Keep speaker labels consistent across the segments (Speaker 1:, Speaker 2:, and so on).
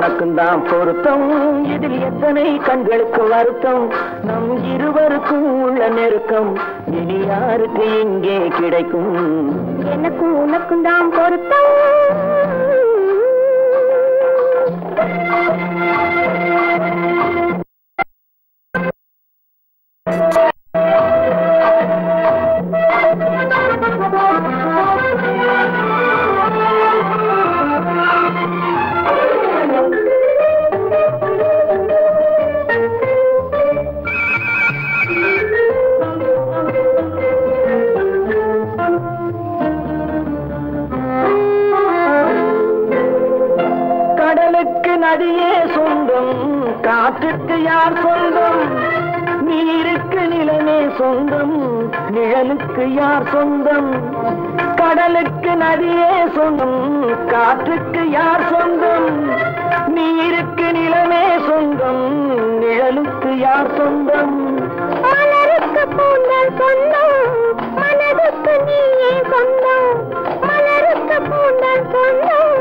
Speaker 1: உனக்கும் தான் பொருத்தம் இதில் எத்தனை கண்களுக்கு வருத்தம் நம் இருவருக்கும் உள்ள நெருக்கம் இனி யாருக்கு இங்கே கிடைக்கும்
Speaker 2: எனக்கும் உனக்கும் தான் பொருத்தம்
Speaker 1: நதியே சொந்தம் காற்றுக்கு யார் சொந்தம் நீருக்கு நிலமே சொந்தம் நிழலுக்கு யார் சொந்தம் கடலுக்கு நதியே சொந்தம் காற்றுக்கு யார் சொந்தம் நீருக்கு நிலமே சொந்தம் நிழலுக்கு யார் சொந்தம்
Speaker 2: மலருக்கு பூந்தல் சொந்தம் மனதுக்கு நீயே சொந்தம் மலருக்கு பூந்தல் சொந்தம்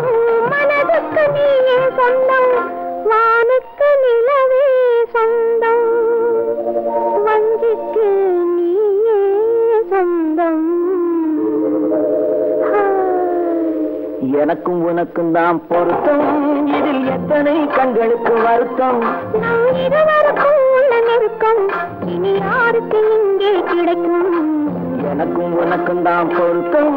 Speaker 2: மனதுக்கு நீயே சொந்தம் வானுக்கு நிலவே சொந்தம் வஞ்சிக்கு நீயே சொந்தம்
Speaker 1: எனக்கும் உனக்கும் தான் பொருத்தம் இதில் எத்தனை கண்களுக்கு வருத்தம்
Speaker 2: இருவருக்கும் உள்ள நெருக்கம் இனி யாருக்கு இங்கே கிடைக்கும்
Speaker 1: எனக்கும் உனக்கும் தான் பொருத்தம்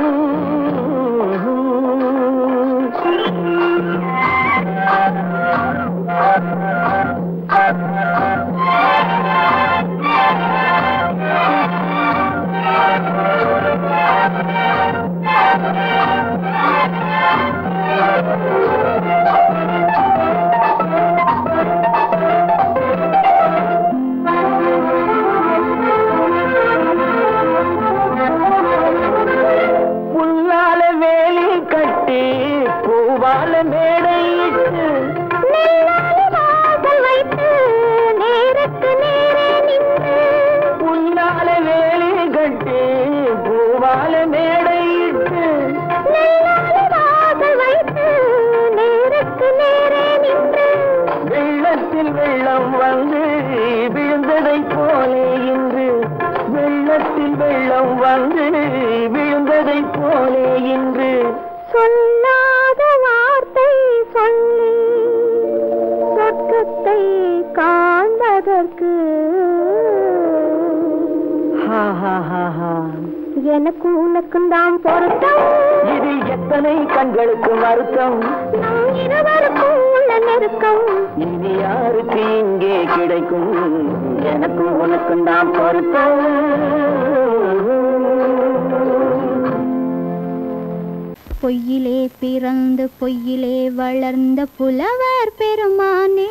Speaker 1: புல்லால வேலி கட்டி பூவால மேடையிட்டு
Speaker 2: வைத்து நேருக்கு நேரே நின்று
Speaker 1: புல்லால வேலி கட்டி பூவால மேடையிட்டு
Speaker 2: வைத்து நேருக்கு நேரே நின்று
Speaker 1: வெள்ளத்தில் வெள்ளம் வந்து விழுந்ததை போலே இன்று வெள்ளத்தில் வெள்ளம் வந்து விழுந்ததை போலே இன்று
Speaker 2: சொல்லாத வார்த்தை சொல்லி சொர்க்கத்தை காண்பதற்கு எனக்கு உனக்கும் தான் பொருத்தம்
Speaker 1: இதில் எத்தனை கண்களுக்கு வருத்தம்
Speaker 2: இருவருக்கும் உள்ள நெருக்கம்
Speaker 1: இனி யாருக்கு இங்கே கிடைக்கும் எனக்கும் உனக்கும் தான் பொருத்தம்
Speaker 2: பொய்யிலே பிறந்து பொய்யிலே வளர்ந்த புலவர் பெருமானே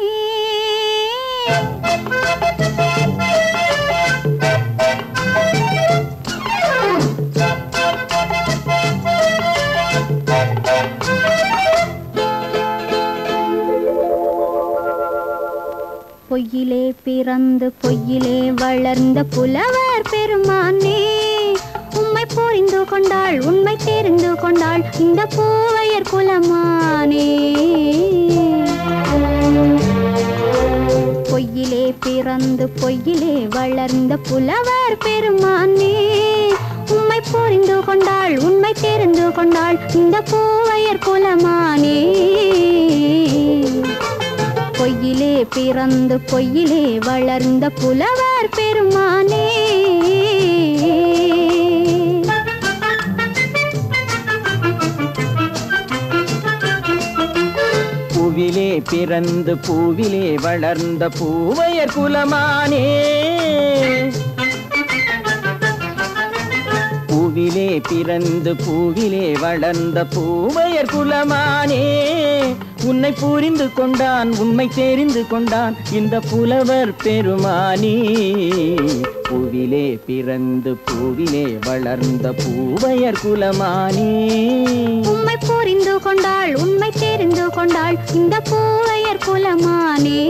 Speaker 2: பொய்யிலே பிறந்து பொய்யிலே வளர்ந்த புலவர் பெருமானே உம்மை புரிந்து கொண்டாள் உண்மை தெரிந்து கொண்டாள் இந்த பூவையர் குலமானே பொய்யிலே பிறந்து பொய்யிலே வளர்ந்த புலவர் பெருமானே உம்மை புரிந்து கொண்டாள் உண்மை தெரிந்து கொண்டாள் இந்த பூவையர் குலமானே பொய்யிலே பிறந்து பொய்யிலே வளர்ந்த புலவர் பெருமானே
Speaker 1: பூவிலே பிறந்து பூவிலே வளர்ந்த பூவையர் குலமானே பூவிலே பிறந்து பூவிலே வளர்ந்த பூவையர் குலமானே உன்னை புரிந்து கொண்டான் உண்மை தெரிந்து கொண்டான் இந்த புலவர் பெருமானே பூவிலே பிறந்து பூவிலே வளர்ந்த பூவையர் குலமானே
Speaker 2: உம்மை புரிந்து கொண்டாள் உண்மை தெரிந்து கொண்டாள் இந்த பூவையர் குலமானே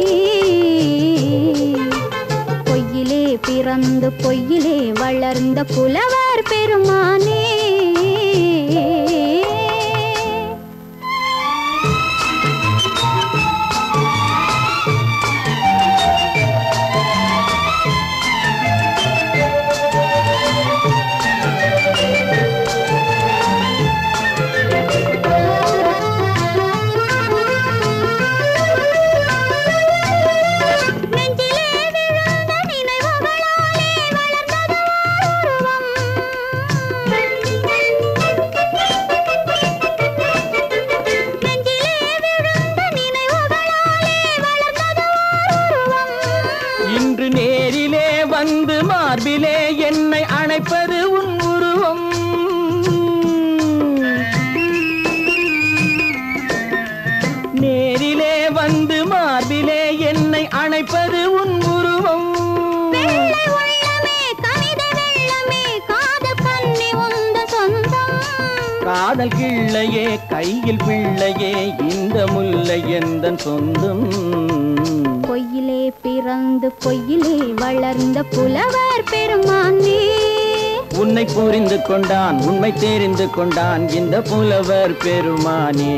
Speaker 2: பொய்யிலே பிறந்து பொய்யிலே வளர்ந்த புலவர் பெருமானே
Speaker 1: காதல் கிள்ளையே கையில் பிள்ளையே இந்த முல்லை எந்தன் சொந்தம்.
Speaker 2: பொய்யிலே பிறந்து பொய்யிலே வளர்ந்த புலவர் பெருமானே.
Speaker 1: உன்னை புரிந்து கொண்டான் உண்மை தெரிந்து கொண்டான் இந்த புலவர் பெருமானே.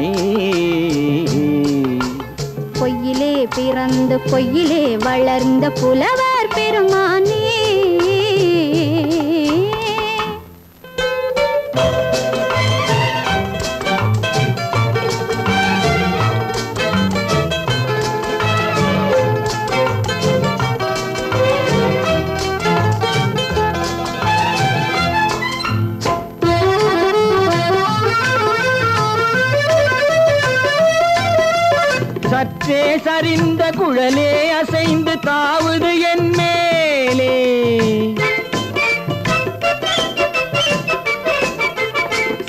Speaker 2: பொய்யிலே பிறந்து பொய்யிலே வளர்ந்த புலவர் பெருமானே.
Speaker 1: சற்றே சரிந்த குழலே அசைந்து தாவுது என் மேலே.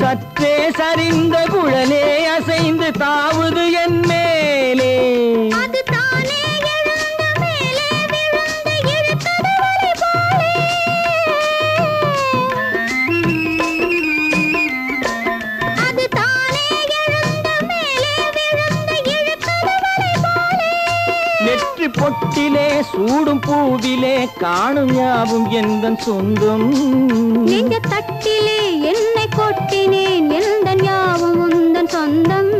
Speaker 1: சற்றே சரிந்த குழலே அசைந்து தாவுது என் மேலே.
Speaker 2: அது தானே எழுந்த மேலே விழுந்து இழுத்தது வலை போலே. அது தானே எழுந்த மேலே விழுந்து இழுத்தது வலை போலே.
Speaker 1: நெற்றி பொட்டிலே சூடும் பூவிலே காணும் யாவும் எந்தன் சொந்தம்.
Speaker 2: நெஞ்ச தட்டிலே என்னை கொட்டினேன் எந்தன் யாவும் உந்தன் சொந்தம்.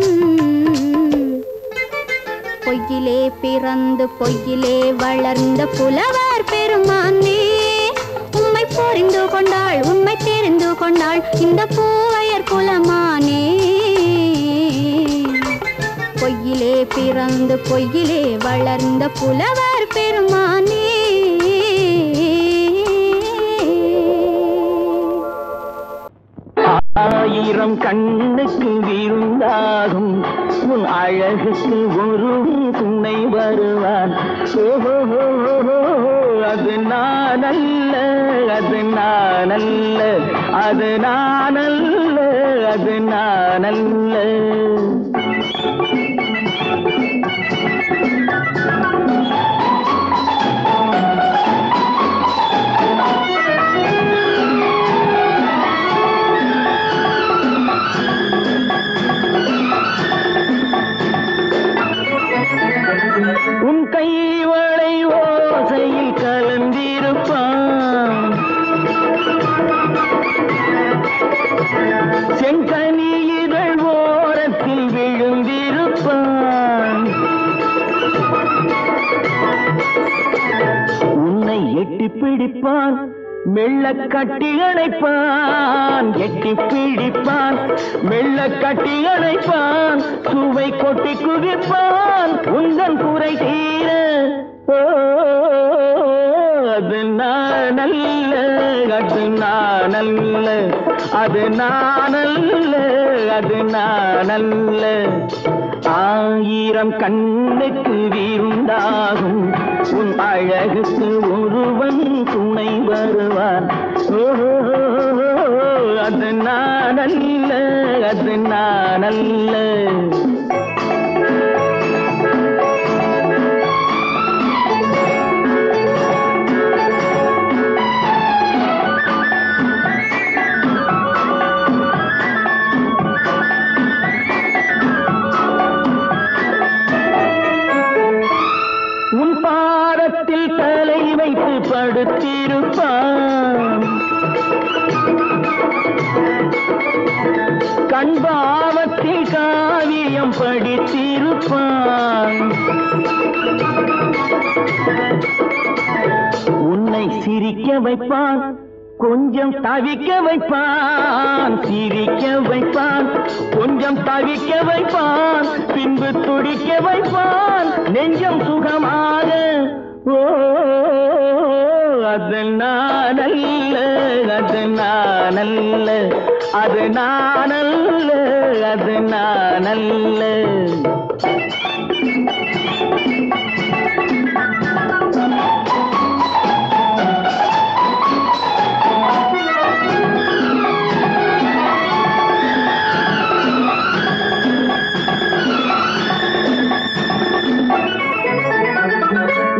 Speaker 2: பொய்யிலே பிறந்து பொய்யிலே வளர்ந்த புலவர் பெருமானே. உம்மை புரிந்து கொண்டாள் உண்மை தெரிந்து கொண்டாள் இந்த பூவையர் குலமானே. பொய்யிலே பிறந்து பொய்யிலே வளர்ந்த புலவர் பெருமானே.
Speaker 1: ஆயிரம் கண்ணுக்கு விருந்தாகும் உன் அழகுக்கு ஒரு துணை வருவான். அது நான் அல்ல அது நான் அல்ல அது நான் அல்ல அது நான் அல்ல. உன் கைவளை ஓசையில் கலந்திருப்பான். செங்கனி இதழ் ஓரத்தில் விழுந்திருப்பான். உன்னை எட்டி பிடிப்பான் மெல்ல கட்டி அணைப்பான். எட்டி பிடிப்பான் மெல்ல கட்டி அணைப்பான். சுவை கொட்டி குதிப்பான் உந்தன் குறை தீர. அது நான் அல்ல அது நான் அல்ல அது நான் அல்ல அது நான் அல்ல. ஆயிரம் கண்ணுக்கு விருந்தாகும் உன் அழகுக்கு ஒருவன் துணை வருவான். அது நான் அல்ல அது நான் அல்ல. உன் பாதத்தில் தலை வைத்து படுத்திருப்பான். கண்பாவத்தில் காவியம் படித்திருப்பான். உன்னை சிரிக்க வைப்பான் கொஞ்சம் தவிக்க வைப்பான். சிரிக்க வைப்பான் கொஞ்சம் தவிக்க வைப்பான். பின்பு துடிக்க வைப்பான் நெஞ்சம் சுகமாக. அது நான் அல்ல அது நான் அல்ல அது நான் அல்ல அது நான் அல்ல.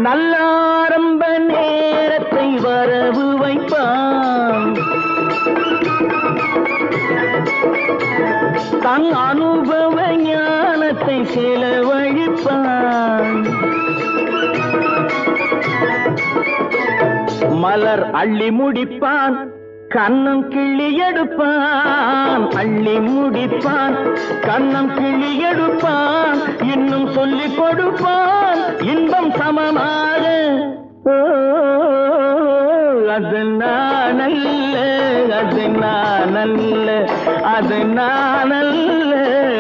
Speaker 1: நல்ல ஆரம்ப நேரத்தை வரவு வைப்பான். தன் அனுபவ ஞானத்தை செலவழிப்பான். மலர் அள்ளி முடிப்பான், கண்ணம் கிள்ளி எடுப்பான். அள்ளி முடிப்பான், கண்ணம் கிள்ளி எடுப்பான். இன்னும் சொல்லிக் கொடுப்பான் இன்பம் சமமாக. அது நானல்ல, அது நானல்ல, அது நானல்ல,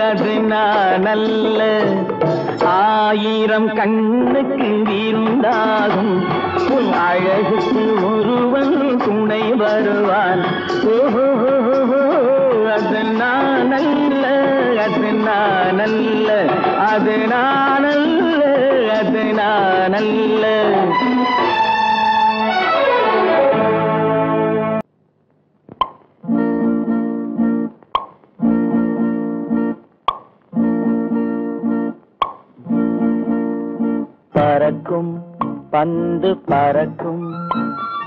Speaker 1: அது நானல்ல. ஆயிரம் கண்ணுக்கு இருந்தாகும் உன் அழகுக்கு ஒருவன் துணை வருவான். அது நானல்ல, அது நானல்ல, அது நானல்ல, அது நானல்ல. பறக்கும் பந்து பறக்கும்,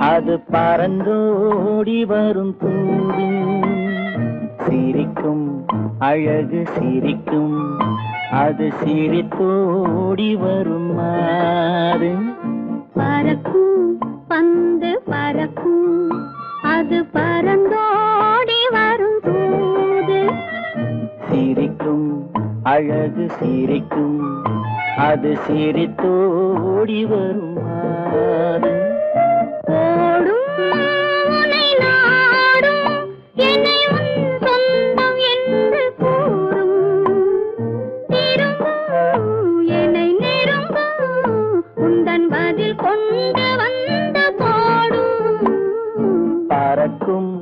Speaker 1: அது பறந்தோடி வரும் தூது. சிரிக்கும் அழகு சிரிக்கும், அது சிரித்தோடி வரும் மாறு.
Speaker 2: பறக்கும் பந்து பறக்கும், அது பறந்தோடி வரும் தூது.
Speaker 1: சிரிக்கும் அழகு சிரிக்கும், அது சிரித்தோடி வரும் மாறு.
Speaker 2: ஓடும் உன்னை நாடும், என்னை உன் சொந்தம் என்று கூறும். திரும்பும் என்னை நெருங்கும், உந்தன் பதில் கொண்டு வந்து போடும்.
Speaker 1: பறக்கும்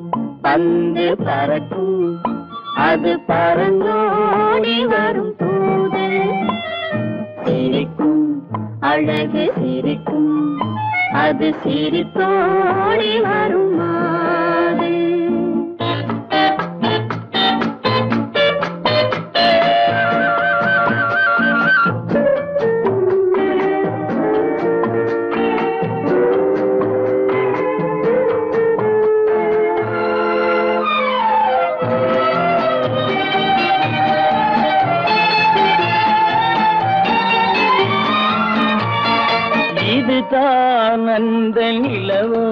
Speaker 1: பந்து பறக்கும், அது பறந்தோடி வரும் தூது. சிரிக்கும் அழகு சிரிக்கும், அது சிரித்தோடி வரும் மாறு. இதுதான் அந்த நிலவோ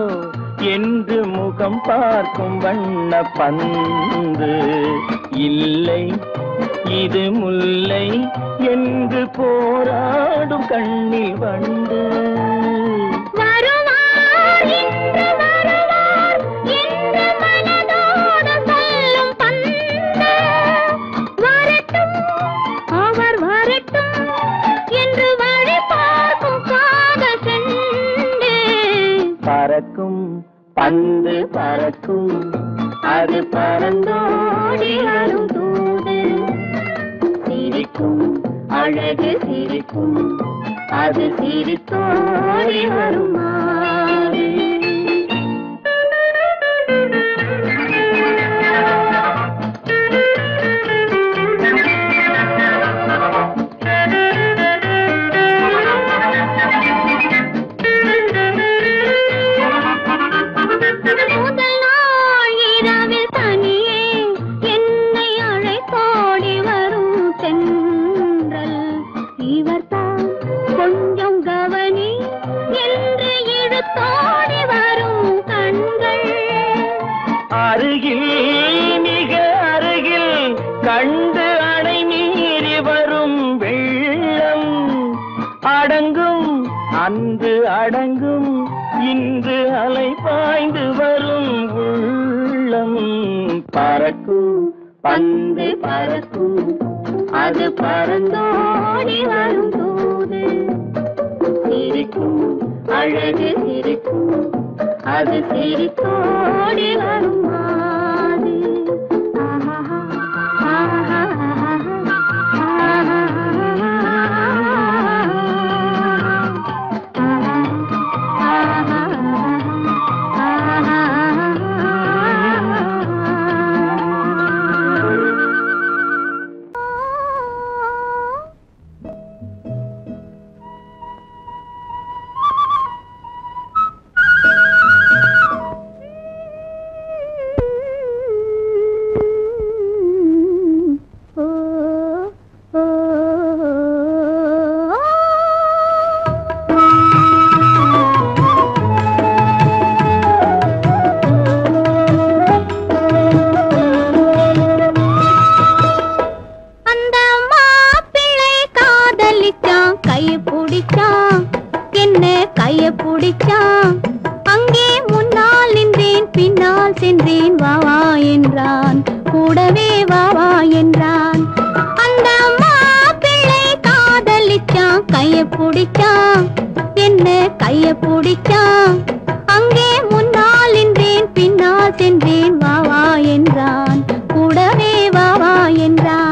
Speaker 1: என்று முகம் பார்க்கும் வண்ண பந்து. இல்லை இது முல்லை என்று போராடும் கண்ணில் வண்டு.
Speaker 2: வருவார் என்று வருவார் என்று மனதோடு சொல்லும் பந்து. வரட்டும் அவர் வரட்டும் என்று வழி பார்க்கும் காதல் செண்டு.
Speaker 1: பறக்கும் பந்து பறக்கும், அது பறந்தோடி வரும் தூது. சிரிக்கும் அழகு சிரிக்கும், அது சிரித்தோடி வரும் மாறு. முதல் நாள் இரவில் தனியே என்னை அழைத்தோடி வரும் தென்றல். இவர்தான் கொஞ்சம் கவனி என்று இழுத்தோடி வரும் கண்கள். அருகில் மிக அருகில் கண்டு அணை மீறி வரும் வெள்ளம். அடங்கும் அன்று அடங்கும், இன்று அலை பாய்ந்து வரும் உள்ளம். பறக்கும் பந்து பறக்கும், அது பறந்தோடி வரும் தூது. சிரிக்கும் அழகு சிரிக்கும், அது சிரித்தோடி வரும் மாறு. ஆஹா ஆஹா
Speaker 2: என்றான், கூடவே வா வா என்றான். அந்த மாப்பிள்ளை காதலிச்சான், கைய பிடிச்சான், என்ன கைய பிடிச்சான். அங்கே முன்னால் நின்றேன், பின்னால் சென்றேன், வா வா என்றான், கூடவே வா வா என்றான்.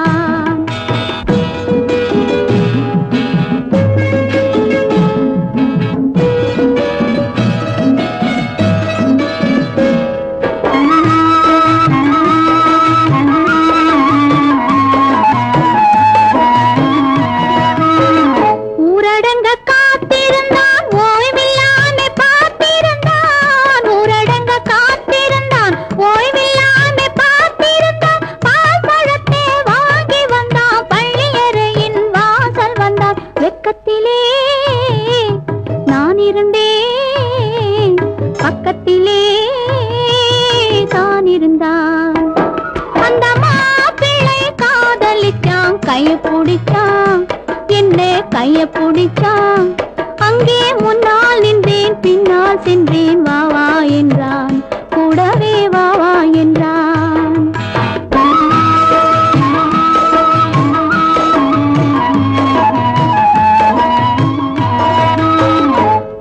Speaker 2: கைய பிடிச்சான், என்ன கைய பிடிச்சான். அங்கே முன்னால் நின்றேன், பின்னால் சென்றேன், வா வா என்றான், கூடவே வா வா என்றான்.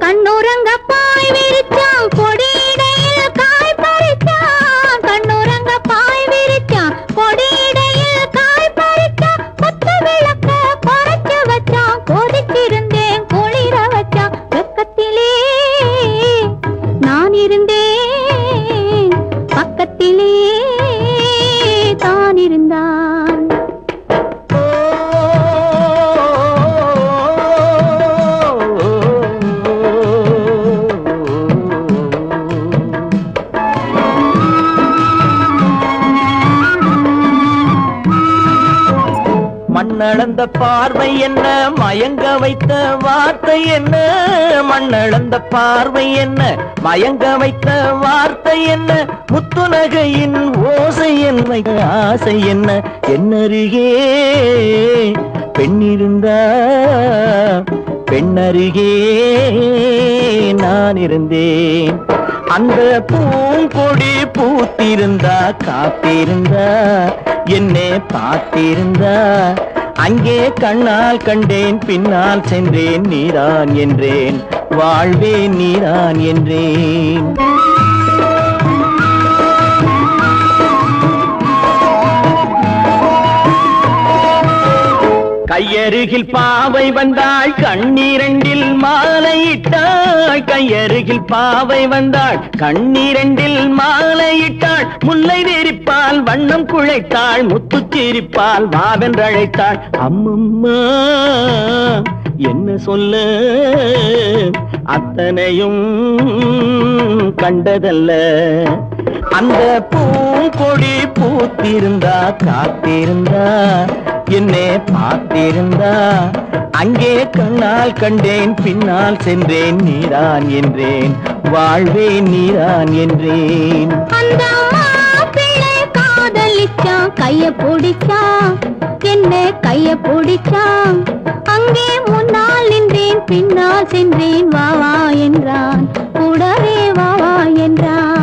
Speaker 2: கண்ணுறங்க பாய் விரிச்சான், கொடியிடையில் காய் பறிச்சான். கண்ணுறங்க பாய் விரிச்சான், கொடியிடையில் காய் பறிச்சான். கொத்து விளக்க குறைச்சு வச்சான், கொதிச்சிருந்தேன் குளிர வச்சான். வெக்கத்திலே நான் இருந்தேன், பக்கத்திலே தான் இருந்தான்.
Speaker 1: மண்ணளந்த பார்வை என்ன, மயங்க வைத்த வார்த்தை என்ன. மண்ணளந்த பார்வை என்ன, மயங்க வைத்த வார்த்தை என்ன. முத்துநகையின் ஓசை என்ன, ஆசை என்ன. என்னருகே பெண்ணிருந்தா, பெண்ணருகே நான் இருந்தேன். அந்த பூங்கொடி பூத்திருந்தா, காத்திருந்தா, என்னை பார்த்திருந்தா. அங்கே கண்ணால் கண்டேன், பின்னால் சென்றேன், நீதான் என்றேன், வாழ்வே நீதான் என்றேன். கையருகில் பாவை வந்தாள், கண்ணீரண்டில் மாலையிட்டாள். கையருகில் பாவை வந்தாள், கண்ணீரண்டில் மாலையிட்டாள். முல்லை நெறிப்பால் வண்ணம் குழைத்தாள், முத்துச்சிரிப்பால் வாவென்றழைத்தாள். அம்மம்மா என்ன சொல்ல, அத்தனையும் கண்டதல்ல. அந்த பூங்கொடி பூத்திருந்தா, காத்திருந்தா, என்னை பார்த்திருந்தா. அங்கே கண்ணால் கண்டேன், பின்னால் சென்றேன், நீதான் என்றேன், வாழ்வே நீதான் என்றேன்.
Speaker 2: அந்த மாப்பிள்ளை காதலிச்சான், கைய பிடிச்சான், என்ன கைய பிடிச்சான். அங்கே முன்னால் நின்றேன், பின்னால் சென்றேன், வா வா என்றான், கூடவே வா வா என்றான்.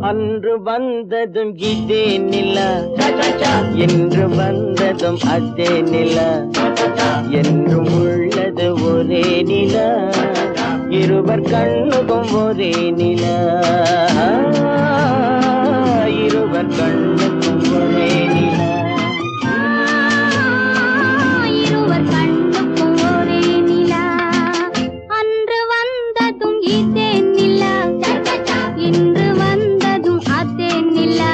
Speaker 1: அன்று வந்ததும் இதே நிலா, என்று வந்ததும் அதே நிலா. என்றும் உள்ளது ஒரே நிலா, இருவர் கண்ணுக்கும் ஒரே நிலா. இருவர் கண்ணுக்கும் ஒரே நிலா.
Speaker 2: இருவர் கண்ணுக்கும் ஒரே நிலா. அன்று வந்ததும் இதே நிலா, இன்று வந்ததும் அதே நிலா.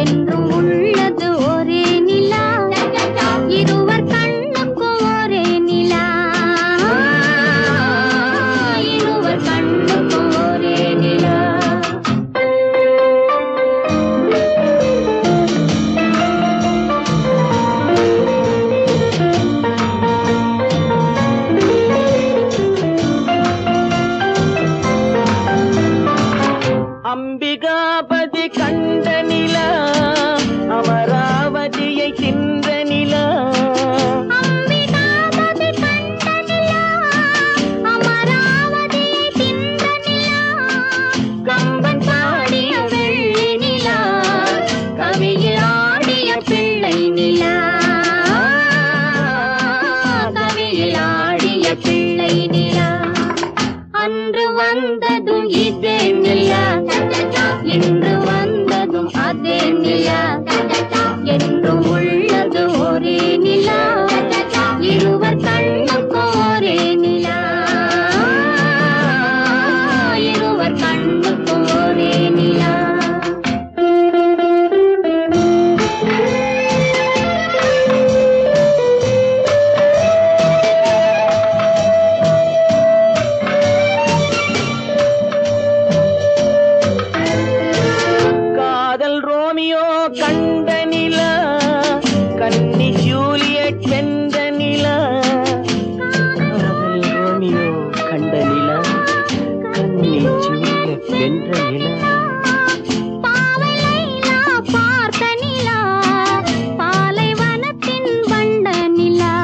Speaker 2: என்றும் உள்ளது ஒரே நிலா, இருவர் கண்ணுக்கும் ஒரே நிலா. இருவர் கண்ணுக்கும் ஒரே
Speaker 1: கண்ட நிலா அமராவதியை தின்ற நிலா
Speaker 2: அம்பிகாபதி கண்ட நிலா அமராவதியை தின்ற நிலா கம்பன் பாடிய வெள்ளி நிலா கவியில் ஆடிய பிள்ளை நிலா கவியில் ஆடிய பிள்ளை நிலா அன்று வந்ததும் இதே நிலா இன்று வந்ததும் அதே நிலா என்றும் உள்ளது ஒரே நிலா இருவர் கண்ணுக்கும் ஒரே நிலா இருவர் கண்ணுக்கும் ஒரே நிலா கண்ட நிலா கன்னி ஜூலியட் வென்ற நிலா காதல் ரோமியோ கண்ட நிலா கன்னி ஜூலியட் வென்ற நிலா பாவை லைலா பார்த்த நிலா பாலைவனத்தின் வண்ட நிலா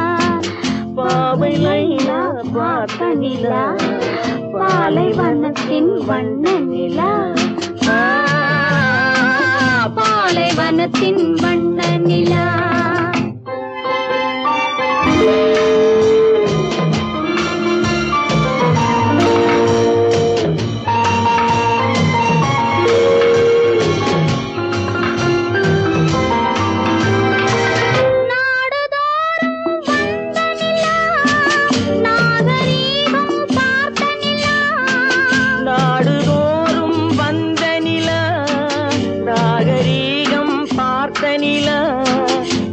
Speaker 2: பாவை லைலா பார்த்த நிலா பாலைவனத்தின் வண்ண நிலா பாலைவனத்தின் வண்ண நிலா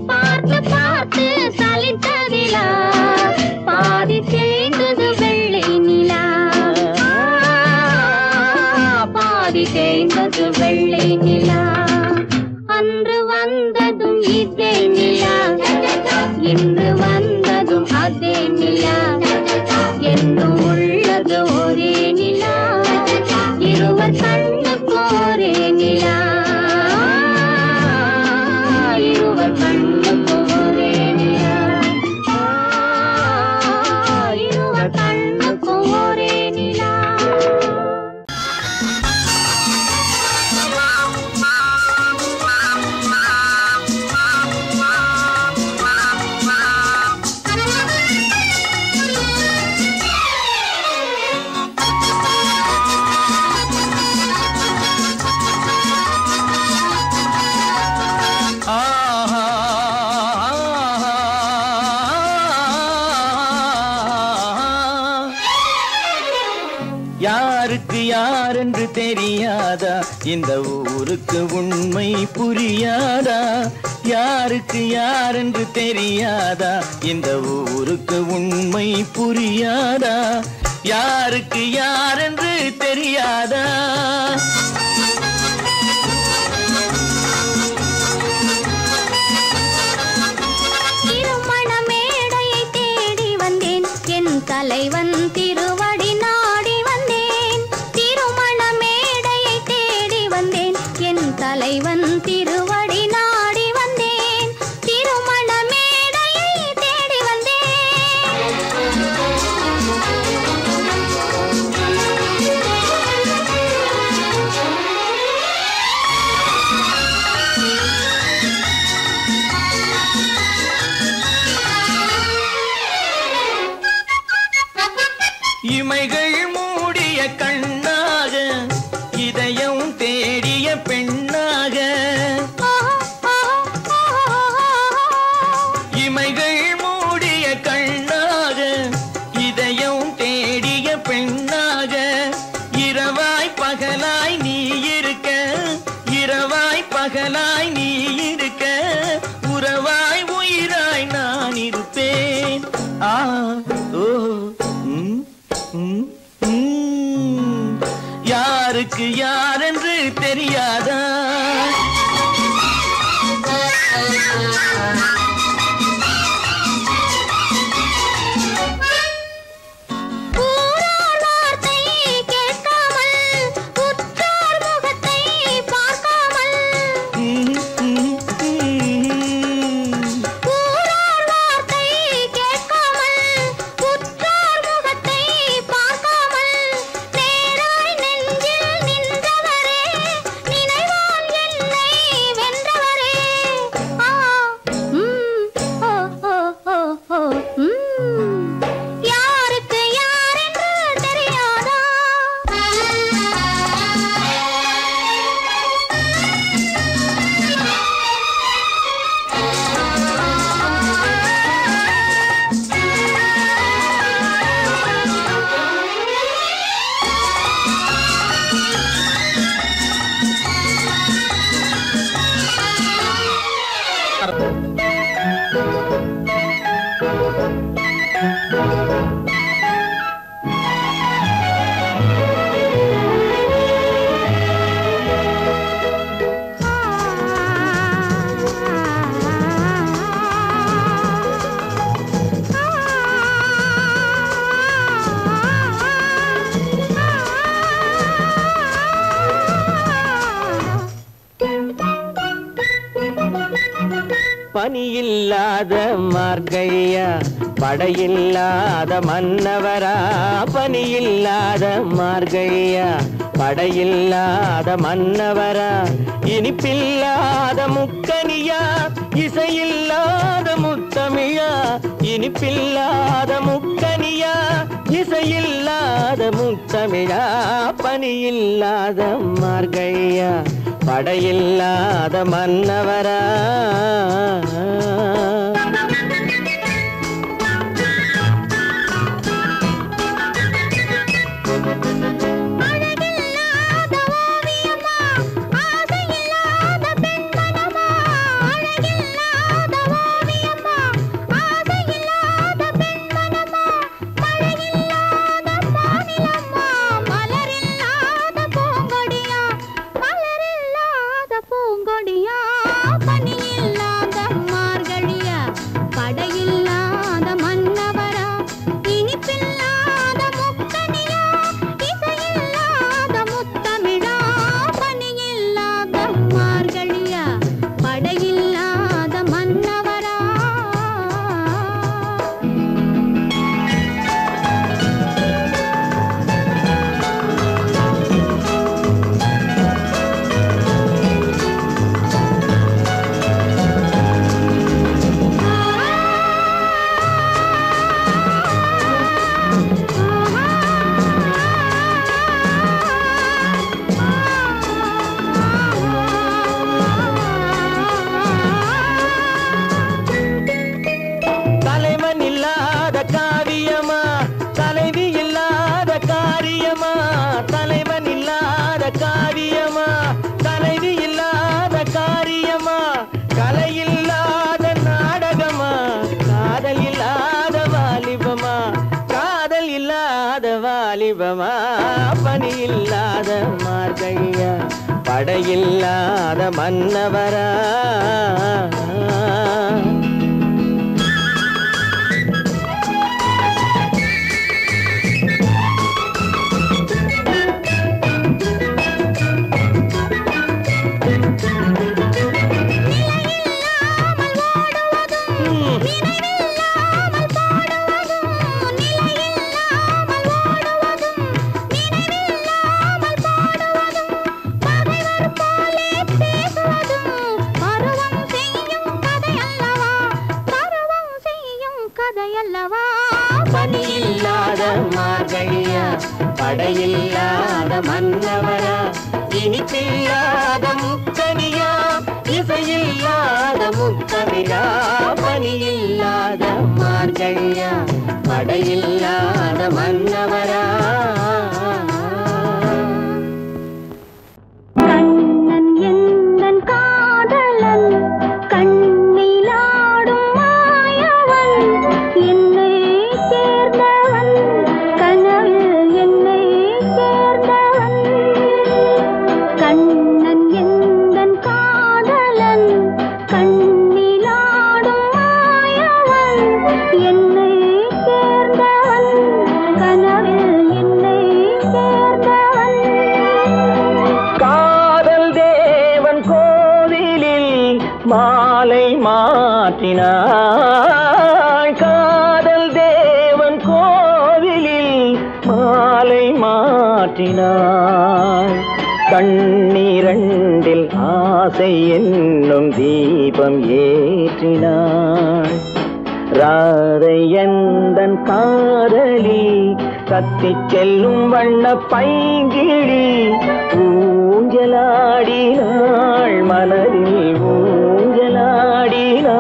Speaker 2: பார்த்து பார்த்து சலித்ததிலா பாதி தேய்ந்தது வெள்ளை நிலா பாதி தேய்ந்தது வெள்ளை நிலா அன்று வந்ததும் இதே நிலா இன்று வந்ததும் அதே நிலா என்றும் உள்ளது ஒரே நிலா இருவர் கண்ணுக்கு ஒரே நிலா இருவர் கண்ணுக்கு ஒரே நிலா இருவர் கண்ணுக்கு ஒரே நிலா
Speaker 1: யாருக்கு யாரென்று தெரியாதா இந்த ஊருக்கு உண்மை புரியாதா யாருக்கு யாரென்று தெரியாதா இந்த ஊருக்கு உண்மை புரியாதா யாருக்கு யாரென்று தெரியாதா
Speaker 2: திருமண மேடையை தேடி வந்தேன் என் தலைவன் திருவடி நாடி வந்தேன் திருமண மேடையை தேடி வந்தேன் என் தலைவன் திருவடி நாடி வந்தேன் திருமண மேடையை தேடி
Speaker 1: இமைகள் மூடிய கண்ணாக இதயம் தேடிய பெண்ணாக இமைகள் மூடிய கண்ணாக இதயம் தேடிய பெண்ணாக இரவாய் பகலாய் நீ இருக்க இரவாய் பகலாய் நீ இருக்க உறவாய் உயிராய் நான் இருப்பேன் ஆ ஓ யாருக்கு யாரென்று தெரியாதா
Speaker 2: ஊரார் வார்த்தை கேட்காமல் உற்றார் முகத்தை பார்க்காமல்
Speaker 1: பனியில்லாத மார்கழியா படையில்லாத மன்னவரா பனியில்லாத மார்கழியா படையில்லாத மன்னவரா இனிப்பில்லாத முக்கனியா இசையில்லாத முத்தமிழா இனிப்பில்லாத முக்கனியா இசையில்லாத முத்தமிழா பனியில்லாத மார்கழியா படையில்லாத மன்னவரா பனியில்லாத மார்கழியா படையில்லாத மன்னவரா பனியில்லாத மார்கழியா படையில்லாத மன்னவரா இனிப்பில்லாத முக்கனியா இசையில்லாத முத்தமிழா பனியில்லாத மார்கழியா படையில்லாத மன்னவரா மாலை மாற்றினாள் காதல் தேவன் கோவிலில் மாலை மாற்றினாள் கண்ணீரண்டில் ஆசை என்னும் தீபம் ஏற்றினாள் ராதை எந்தன் காதலி கத்திச் செல்லும் வண்ண பைங்கிழி ஊஞ்சலாடினாள் மலரில் ஊஞ்சலாடினாள்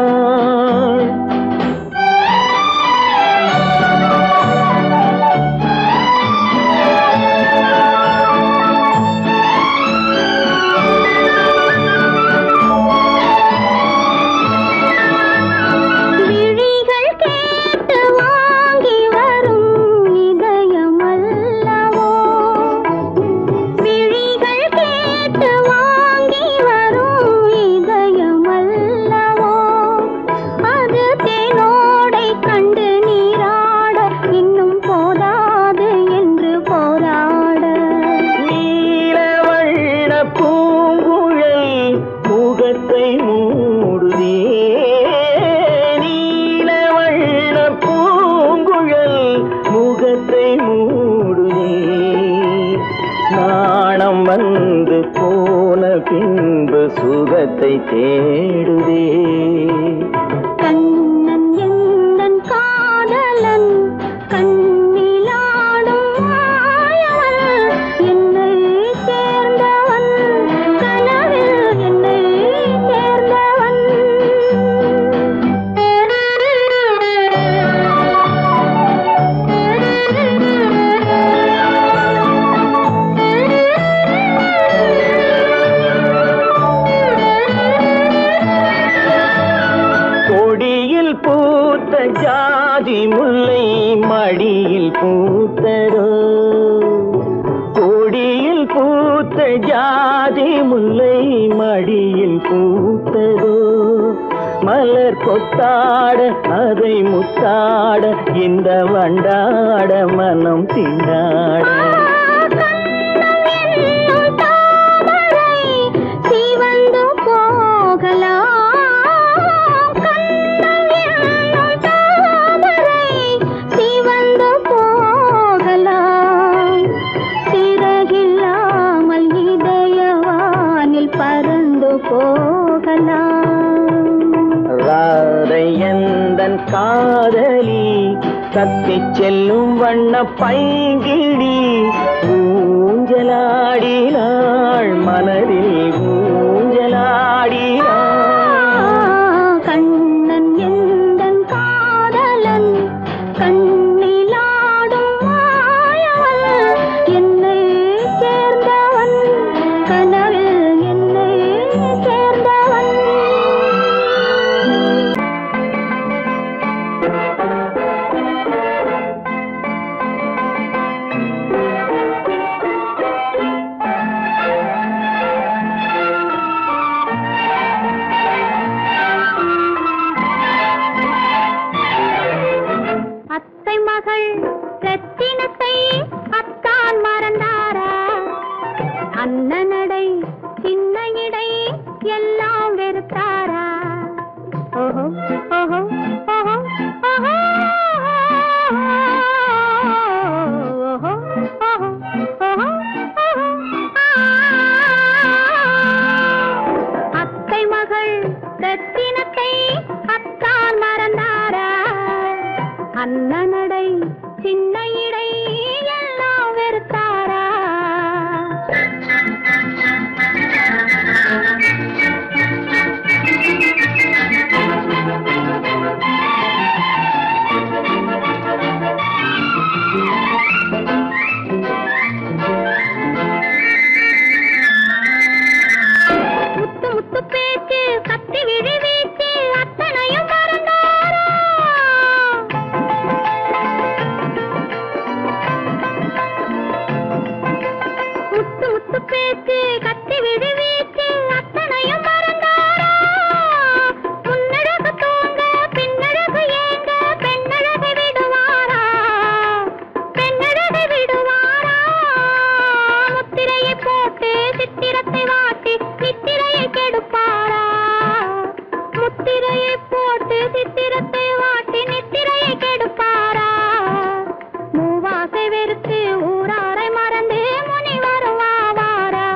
Speaker 2: விழிகள்
Speaker 1: வந்து போன பின்பு சுகத்தை தேடுதே.
Speaker 2: கண்ணன் எந்தன் காதலன் கண்ணிலாடும் மாயவன் என்னை சேர்ந்தவன் கனவில் என்னை சேர்ந்தவன்.
Speaker 1: கொடியில் பூத்த ஜாதி முல்லை மடியில் பூத்ததோ. கொடியில் பூத்த ஜாதி முல்லை மடியில் பூத்ததோ. மலர் கொத்தாட அதை முத்தாட இந்த வண்டாட மனம் திண்டாட.
Speaker 2: சிவந்து போகலாம்
Speaker 1: ராதையந்தன் காதலி தத்தி செல்லும் வண்ண பைங்கிடி ஊஞ்சலாடினாள் மனதில் ஊஞ்சலாடினாள்.
Speaker 2: கண்ணன் எந்தன் காதலன் கண்ணிலாடும் மாயவன் என்னை சேர்ந்தவன் கனவில் என்னை சேர்ந்தவன். அத்தை மகள் ரத்தினத்தை அத்தான் மறந்தாரா? அண்ணனடை சின்ன இடை எல்லாம் வெறுத்தாரா? ஓஹோ ஓஹோ ஓஹோ ஓஹோ ஓஹோ ஓஹோ ஓஹோ. அத்தை மகள் ரத்தினத்தை அத்தான் மறந்தாரா? அண்ணனடை சின்ன இடை எல்லாம் வெறுத்தாரா? முத்து முத்து பேச்சு கத்தி விழி வீச்சு அத்தனையும் மறந்தாரா? முத்து முத்து பேச்சு கத்தி விழி வீச்சு அத்தனையும் மறந்தாரா? முன்னழகு தூங்க பின்னழகு ஏங்க பெண்ணழகு விடுவாரா? பெண்ணழகு விடுவாரா? முத்திரையை போட்டு சித்திரத்தை வாட்டி நித்திரையை கெடுப்பாரா? முத்திரையை போட்டு சித்திரத்தை வாட்டி நித்திரையை கெடுப்பாரா? மூவாசை வெறுத்து ஊராரை மறந்து முனி வருவாரா?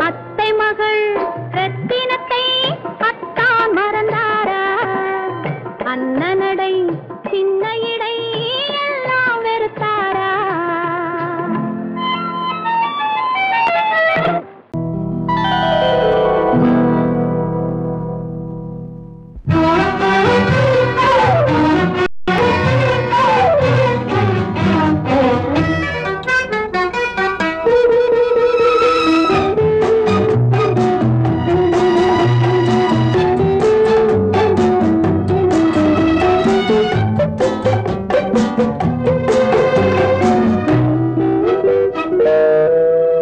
Speaker 2: அத்தை மகள் ரத்தினத்தை அத்தான் மறந்தாரா? அண்ணனடை சின்ன இடை எல்லாம் வெறுத்தாரா?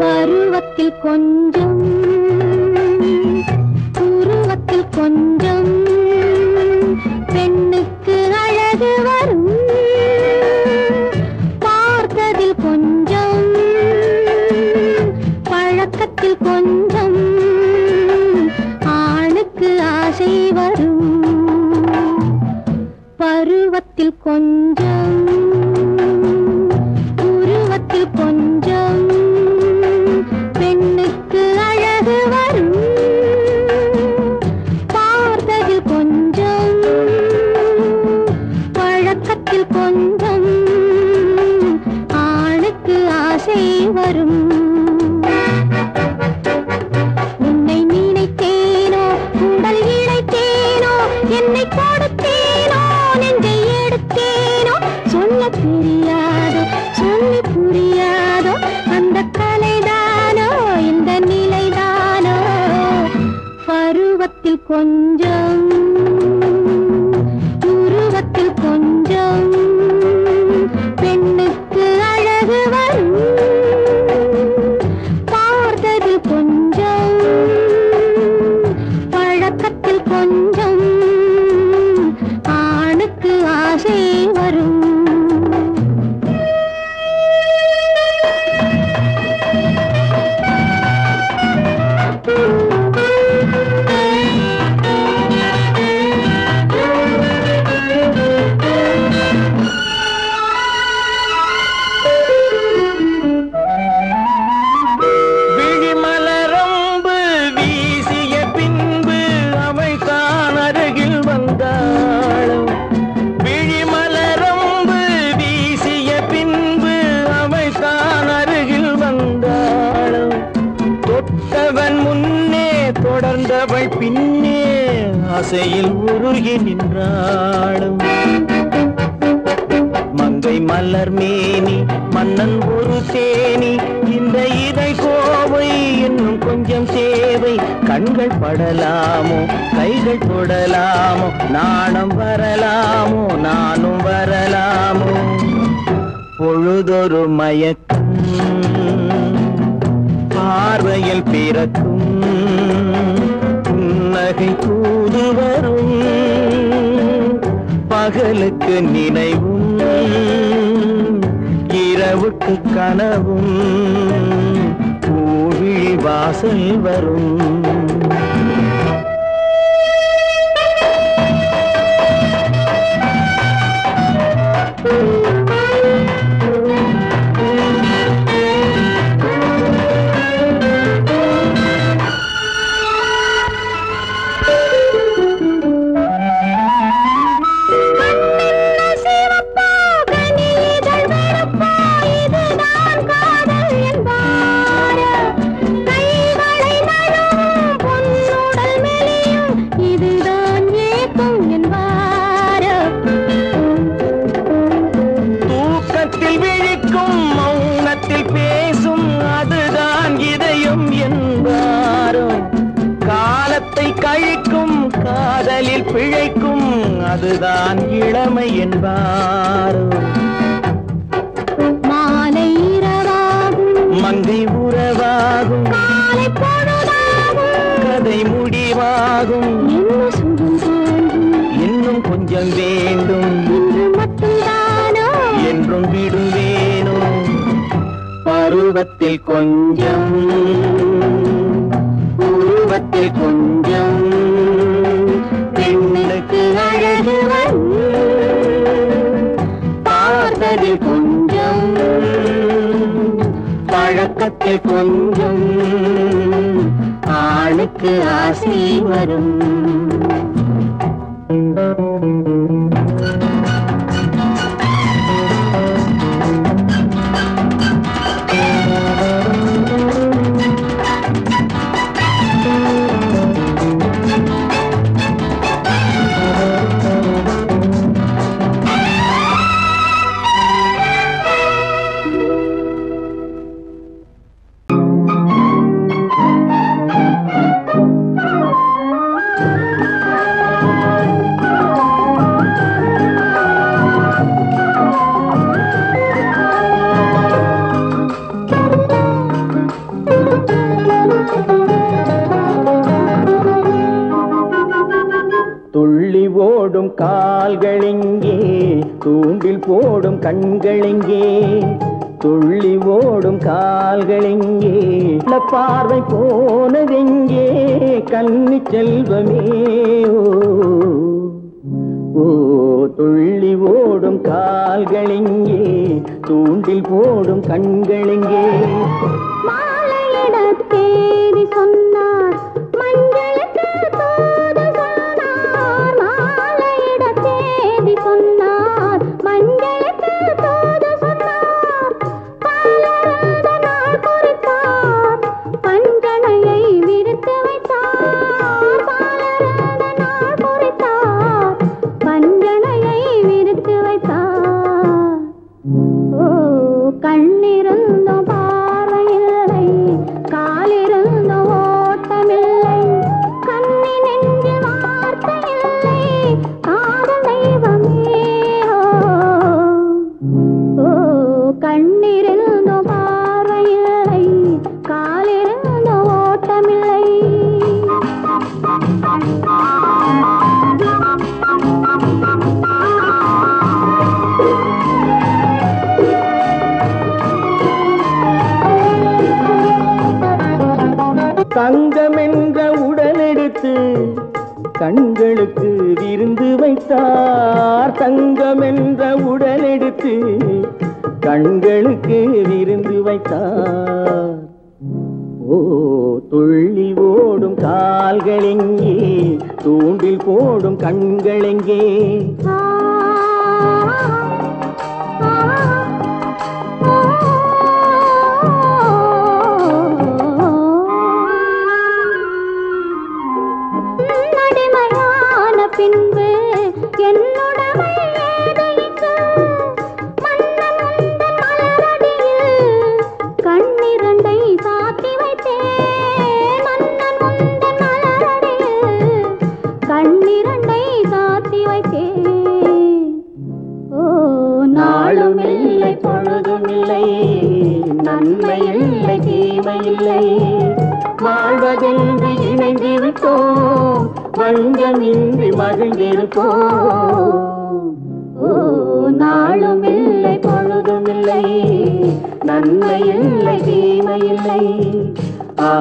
Speaker 2: பருவத்தில் கொஞ்சம் உருவத்தில் கொஞ்சம் பெண்ணுக்கு அழகு வரும். பார்த்ததில் கொஞ்சம் பழக்கத்தில் கொஞ்சம் ஆணுக்கு ஆசை வரும். பருவத்தில் கொஞ்சம் உருவத்தில் கொஞ்சம் பெண்ணுக்கு அழகு வரும். பார்த்ததில் கொஞ்சம் பழக்கத்தில் கொஞ்சம் ஆணுக்கு ஆசை வரும். உன்னை நினைத்தேனோ உடல் இழைத்தேனோ என்னை கொடுத்தேனோ நெஞ்சை எடுத்தேனோ சொல்ல தெரியாதோ சொல்லி புரியாதோ அந்த கலைதானோ இந்த நிலைதானோ. பருவத்தில் கொஞ்சம் உருவத்தில் கொஞ்சம் பெண்ணுக்கு அழகு வரும். பார்த்ததில் கொஞ்சம் பழக்கத்தில் கொஞ்சம் ஆணுக்கு ஆசை வரும்.
Speaker 1: விழிமலரம்பு வீசிய பின்பு அவை தான் அருகில் வந்தாளும். விழிமலரம்பு வீசிய பின்பு அவை தான் அருகில் வந்தாளும். தொட்டவன் முன்னே தொடர்ந்தவள் பின்னே ஆசையில் உருகி நின்றாளும். மங்கை மலர் மேனி மன்னன் ஒரு தேனி இந்த இதை கோவை இன்னும் கொஞ்சம் தேவை. கண்கள் படலாமோ கைகள் தொடலாமோ நாணம் வரலாமோ நானும் வரலாமோ. பொழுதொரு மயக்கம் பார்வையில் பிறக்கும் புன்னகை தூது வரும். பகலுக்கு நினைவும் இரவுக்கு கனவும் பூவிழி வாசல் வரும். கழிக்கும் காதலில் பிழைக்கும் அதுதான் இளமை என்பாரோ.
Speaker 2: மாலை இரவாகும்
Speaker 1: மங்கை உறவாகும்
Speaker 2: காலை பொழுதாகும்
Speaker 1: கதை முடிவாகும்.
Speaker 2: என்ன சுகம் தோன்றும்
Speaker 1: இன்னும் கொஞ்சம் வேண்டும்
Speaker 2: இன்று மட்டும்தானோ
Speaker 1: என்றும் விடுவேனோ. பருவத்தில் கொஞ்சம் உருவத்தில் கொஞ்சம் பழக்கத்தில் கொஞ்சம் பழக்கத்தில் கொஞ்சம் ஆளுக்கு ஆசை வரும். துள்ளி ஓடும் கால்களெங்கே தூண்டில் போடும் கண்களெங்கே துள்ளி ஓடும் கால்களெங்கே பார்வை போனதெங்கே கன்னி செல்வமே ஓ துள்ளி ஓடும் கால்களெங்கே தூண்டில் போடும் கண்களெங்கே
Speaker 2: மாலையிட தேதி சொன்னார் மஞ்சளுக்கு தூது சொன்னார் மாலையிட தேதி சொன்னார் மஞ்சளுக்கு தூது சொன்னார் பாலரந்த நாள் குறித்தார் பஞ்சனையை விரித்து வைத்தார் பாலரந்த நாள் குறித்தார் பஞ்சனையை விரித்து வைத்தார் ஓ கண்ணிருந்தும் பார்வையில்லை காலிருந்தும் ஓட்டமில்லை கண்ணி நெஞ்சில் வார்த்தையில்லை காதல் தெய்வமே ஓ கண்ணிருந்தும் பார்வையில்லை காலிருந்தும் ஓட்டமில்லை
Speaker 1: தங்கம் என்ற உடலெடுத்து கண்களுக்கு விருந்து வைத்தார் தங்கம் என்ற உடலெடுத்து கண்களுக்கு விருந்து வைத்தார் ஓ துள்ளி ஓடும் கால்களெங்கே தூண்டில் போடும் கண்களெங்கே
Speaker 2: பின்பு என்னுடமை ஏது இங்கு மன்னன் உந்தன் மலரடியில் கண்ணிரண்டை சாத்தி வைத்தேன் மன்னன் உந்தன் மலரடியில் கண்ணிரண்டை சாத்தி வைத்தேன் ஓ நாளும் இல்லை பொழுதும் இல்லை நன்மை இல்லை தீமை இல்லை வாழ்வதென்று இணைந்து விட்டோம் வஞ்சமின்றி மகிழ்ந்திருப்போம் ஓ நாளும் இல்லை பொழுதும் இல்லை நன்மை இல்லை தீமை இல்லை ஆ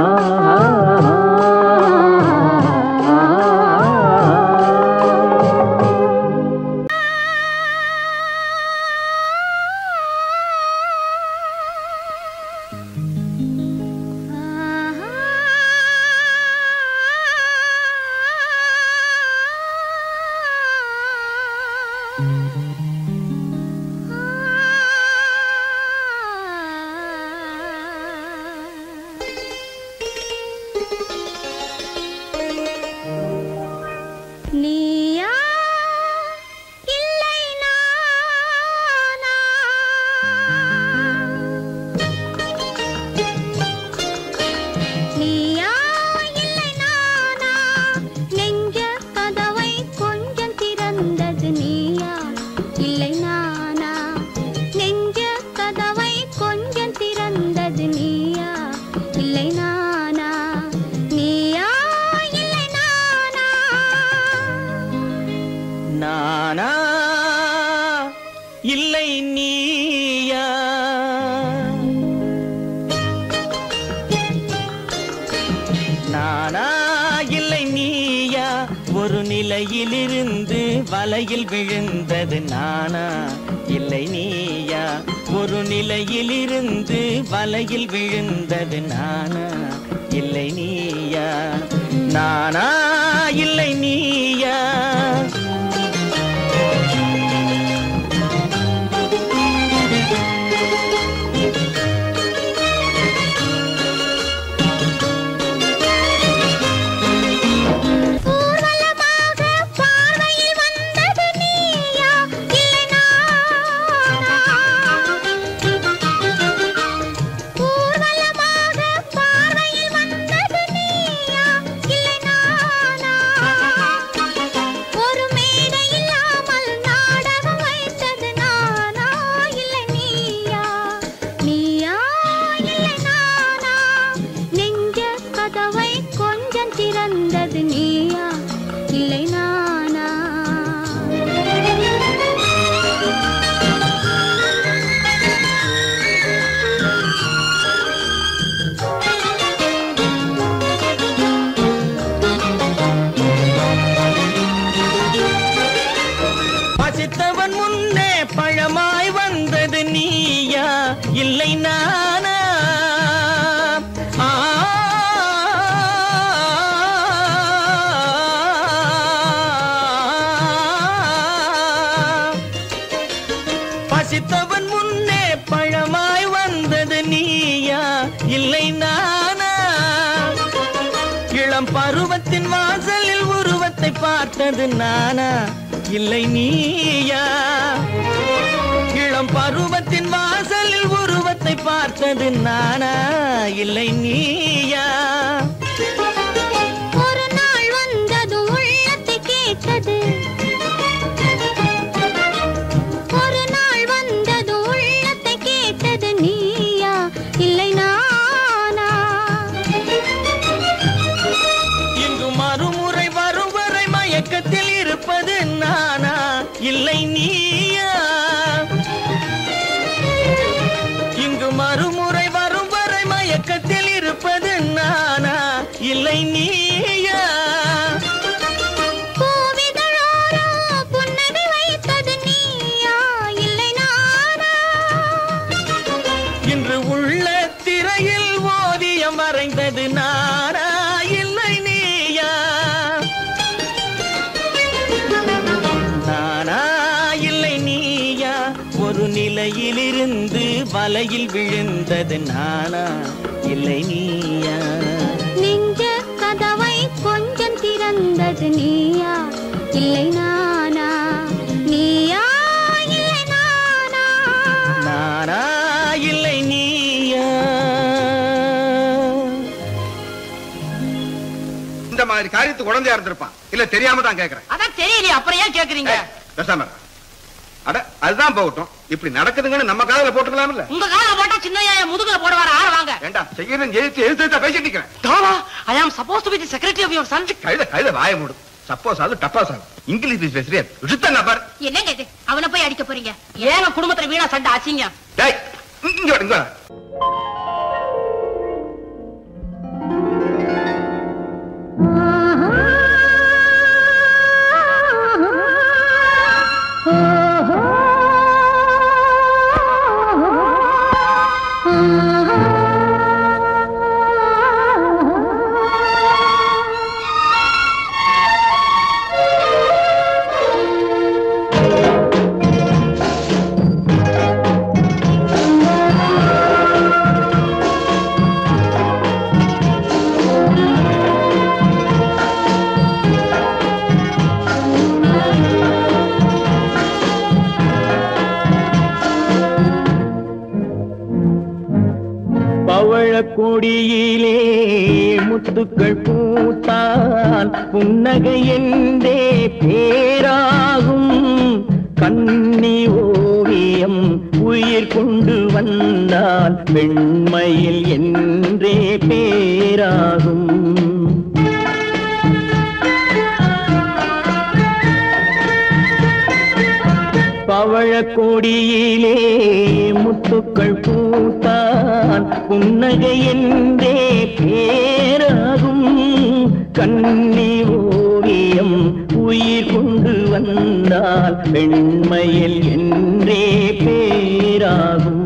Speaker 2: நீயா இல்லை நானா நீயா இல்லை நானா நெஞ்ச கதவை கொஞ்சம் திறந்தது நீயா இல்லை நானா நெஞ்ச கதவை கொஞ்சம் திறந்தது நீயா இல்லை நானா நீயா இல்லை நானா
Speaker 1: நானா இல்லை நீயா நானா இல்லை நீயா ஒரு நிலை நிலையிலிருந்து வலையில் விழுந்தது நானா இல்லை நீயா? ஒரு நிலையிலிருந்து வலையில் விழுந்தது நானா இல்லை நீயா? நானா இல்லை நீயா? பசித்தவன் முன்னே பழமாய் வந்தது நீயா இல்லை நானா? பசித்தவன் முன்னே பழமாய் வந்தது நீயா இல்லை நானா? இளம் பருவத்தின் வாசலில் உருவத்தை பார்த்தது நானா இல்லை நீயா? இளம் பருவத்தின் வாசலில் உருவத்தை பார்த்தது நானா இல்லை நீயா?
Speaker 2: ஒரு நாள் வந்தது உள்ளத்தை கேட்டது, ஒரு நாள் வந்தது உள்ளத்தை கேட்டது நீயா இல்லை நானா?
Speaker 1: இங்கு மறுமுறை வரும் வரை மயக்கத்தில் இருப்பது நானா இல்லை நீயா? இங்கு மறுமுறை வரும் வரை மயக்கத்தில் இருப்பது நானா இல்லை நீயா?
Speaker 2: பூவிதழோரோ புன்னகை வைத்தது நீயா இல்லை நானா?
Speaker 1: இன்று உள்ள திரையில் ஓவியம் வரைந்தது நானா இல்லை நீயா? நானா இல்லை நீயா? ஒரு நிலையிலிருந்து வலையில் விழுந்தது நானா இல்லை நீயா?
Speaker 2: நெஞ்ச கதவை கொஞ்சம் திறந்தது நீயா இல்லை நானா? நீயா இல்லை நானா?
Speaker 1: நானா இல்லை நீயா?
Speaker 3: இந்த மாதிரி காரியத்துக்கு குழந்தையா இருந்திருப்பான் இல்ல தெரியாம தான் கேக்குறேன்.
Speaker 4: அதான் தெரியலையே, அப்புறம் ஏன் கேக்குறீங்க?
Speaker 3: பேசாம இரு. அட அதுதான் போகட்டும், இப்படி நடக்குதுங்கன்னு நம்ம காதுல போட்டுக்கலாம்ல.
Speaker 4: உங்க கால போட்டா சின்னையா முதுகுல போடுவாரு, ஆள வாங்க.
Speaker 3: ஏண்டா செய்யறேன் எழுத்து பேசிட்டு இருக்கிறேன்.
Speaker 4: தாவா, I am supposed to be the secretary of your son.
Speaker 3: கைத வாய மூடு. சப்போஸ் அது டப்பாஸ் ஆகும். இங்கிலீஷ் பேசுறியா? விசுத்தங்க பாரு.
Speaker 2: என்னங்க இது? அவனை போய் அடிக்க போறீங்க?
Speaker 4: ஏங்க குடும்பத்துல வீணா சண்டை அசிங்க?
Speaker 3: டேய் இங்க வா, இங்க வா.
Speaker 1: கொடியிலே முத்துக்கள் பூத்தால் புன்னகை என்றே பேராகும். கண்ணி ஓவியம் உயிர் கொண்டு வந்தால் பெண்மையில் என்றே பேராகும். பவழக்கொடியிலே முத்துக்கள் பூத்தான் புன்னகை என்றே பேராகும். கண்ணி ஓவியம் உயிர் கொண்டு வந்தால் பெண்மையில் என்றே பேராகும்.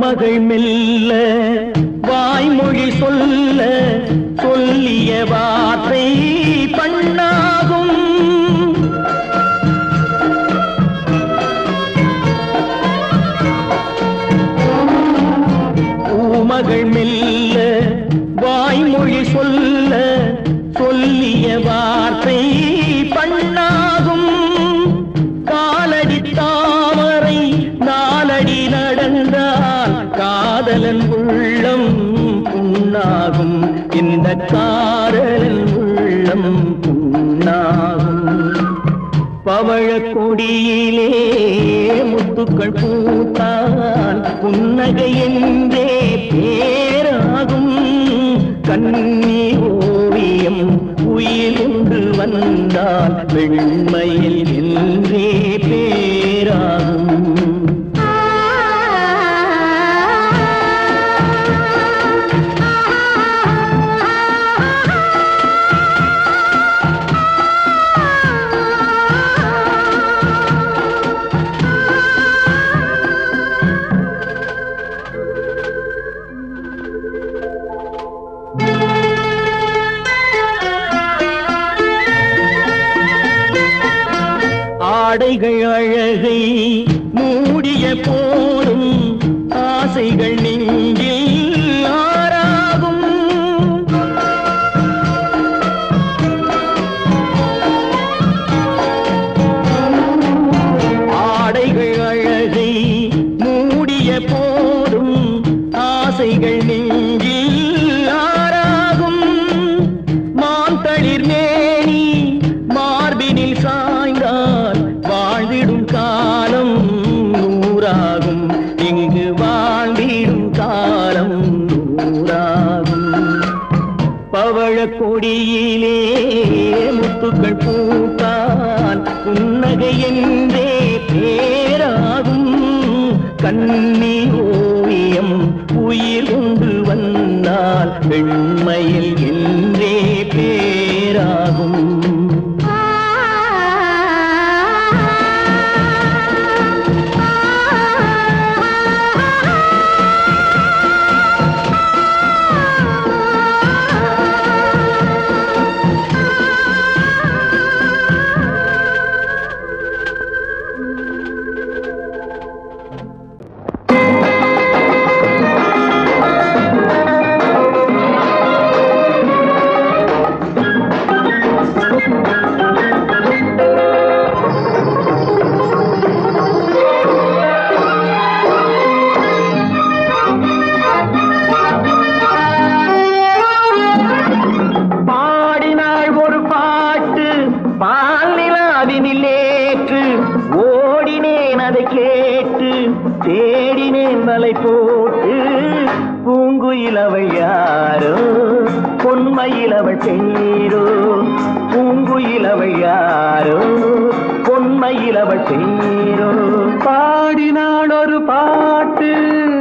Speaker 1: மகள் மெல்ல வாய்மொழி சொல்ல சொல்லிய வார்த்தை பண்ணாகும். பூமகள் மெல்ல வாய்மொழி சொல்ல சொல்லிய வார்த்தை பண்ணாகும். காலடி தாமரை நாலடி நடந்தால் காதலன் உள்ளம் புண்ணாகும். இந்த காதலன் உள்ளம் புண்ணாகும். பவழக் கொடியிலே முத்துக்கள் பூத்தால் புன்னகை என்றே பேராகும். கண்ணி ஓவியம் உயிர் கொண்டு வந்தால் வெண்மையில் என்றே பேராகும். ஆடைகள் அழகை மூடிய போதும் ஆசைகள் நெஞ்சில் ஆறாகும். ஆடைகள் அழகை மூடிய போதும் ஆசைகள் நெஞ்சில் ஆறாகும். மாந்தளிர் மேனி மார்பினில் சாய்ந்தால் வாழ்ந்திடும் காலம் நூறாகும். இங்கு வாழ்ந்திடும் காலம் நூறாகும். பவழக் கொடியிலே முத்துக்கள் பூத்தால் புன்னகை என்றே பேராகும். கண்ணி ஓவியம் உயிர் கொண்டு வந்தால் பெண்மையில் என்றே பேராகும். தேடினேன் வலை போட்டு பூங்குயில் அவள் யாரோ பொன்மையில் அவள் தேரோ. பூங்குயில் அவள் யாரோ பொன்மையில் அவள் தேரோ. பாடினாள் ஒரு பாட்டு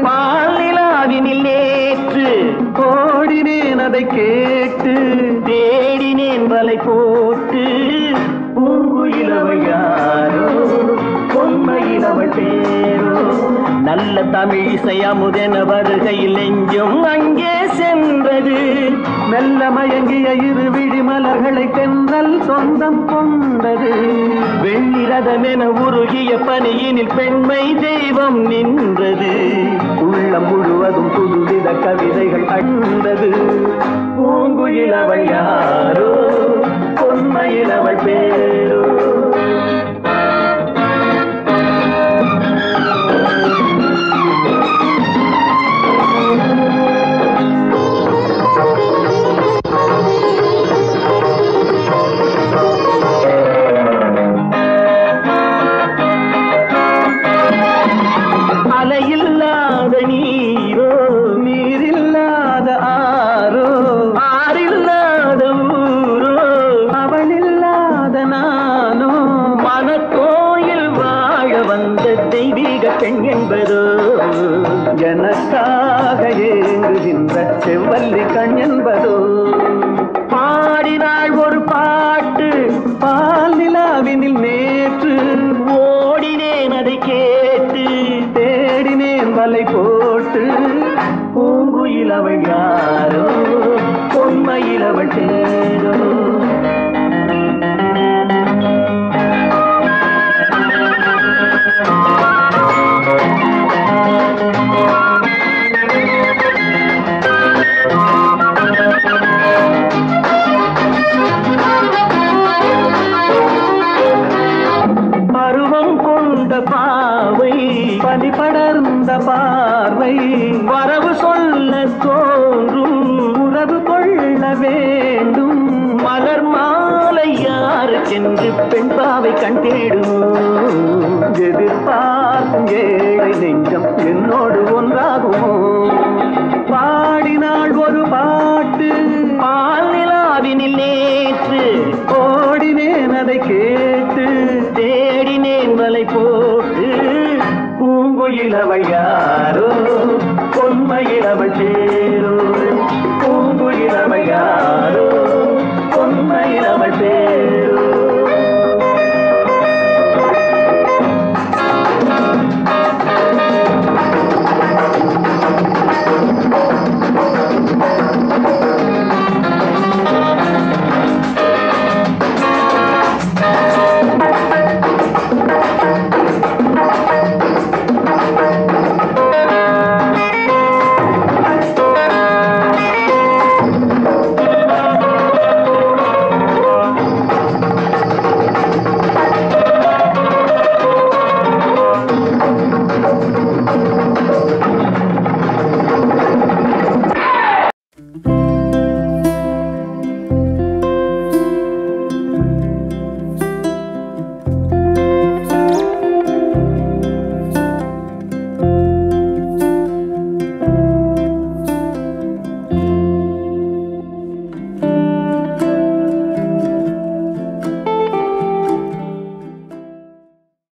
Speaker 1: பாலிலாவினில் நேற்று ஓடினேன் அதை கேட்டு தேடினேன் வலை போட்டு பூங்குயில் அவள் யாரோ பொன்மையில் அவள் தேரோ. நல்ல தமிழ் இசை அமுதென வருகையில் நெஞ்சும் அங்கே சென்றது. மெல்ல மயங்கிய இரு விழி மலர்களை தென்றல் சொந்தம் கொண்டது. வெண்ணிரதமென உருகிய பனியினில் பெண்மை தெய்வம் நின்றது. உள்ளம் முழுவதும் புதுவித கவிதைகள் அண்டது. பூங்குயில் அவள் யாரோ பொன்மையில் அவள் பேரோ. வந்த தெய்வீக பெண் என்பதோ எனக்காக ஏங்குகின்ற செவ்வல்லி கண் என்பதோ பாடினாள் ஒரு பாட்டு பால் நிலாவினில் நேற்று ஓடினேன் அதை கேட்டு தேடினேன் வலை போட்டு பூங்குயில் அவள் யாரோ பொன்மையில் அவள் தேரோ பாவை பனி படர்ந்த பார்வை வரவு சொல்ல தோன்றும் உறவு கொள்ள வேண்டும் மலர் மாலை யாருக்கென்று பெண் பாவை கண் தேடும் எதிர்பார்க்கும் ஏழை நெஞ்சம் என்னோடு ஒன்றாகுமோ பாடினாள் ஒரு பாட்டு பால் நிலாவினில் நேற்று ஓடினேன் அதை கேட்டு தேடினேன் வலை போட்டு பூங்குயில் அவள் யாரோ பொன்மையில் அவள் சேரோ பூங்குயில் அவள் யாரோ பொன்மையில் அவள் சேரோ